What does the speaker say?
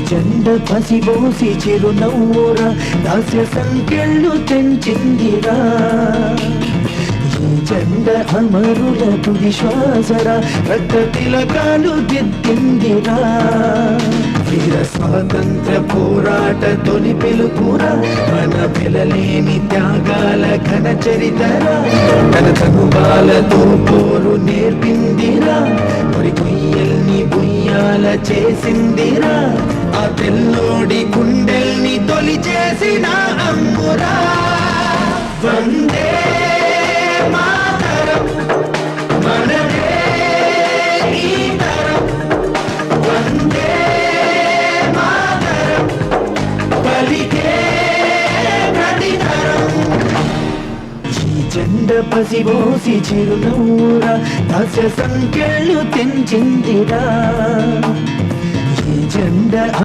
జెండ పసిబోసి చిరునవ్వురా దాస్య సంఖ్యలు తెంచిందిరా ఈ జెండ అమరుల తుది శ్వాసరా రక్త తిలకాలు దిద్దిందిరా వీర స్వాతంత్ర పోరాట తొలి పిలుపురా మన పిలలేని త్యాగాల ఘన చరితరా తన తనుబాలతో పోరు నేర్పిందిరా మరి కొయ్యల్ని బుయ్యాల చేసిందిరా ఆ తెల్లోడి గుండెల్ని తొలి చేసిన అమ్మురా వందే మాతరం మనదే ఈ తరం వందే మాతరం పలికే ప్రతితరం ఈ జెండ పసిబోసి చిరునవ్వురా దాస్య సంఖ్యలు తెంచిందిరా ఈ జెండ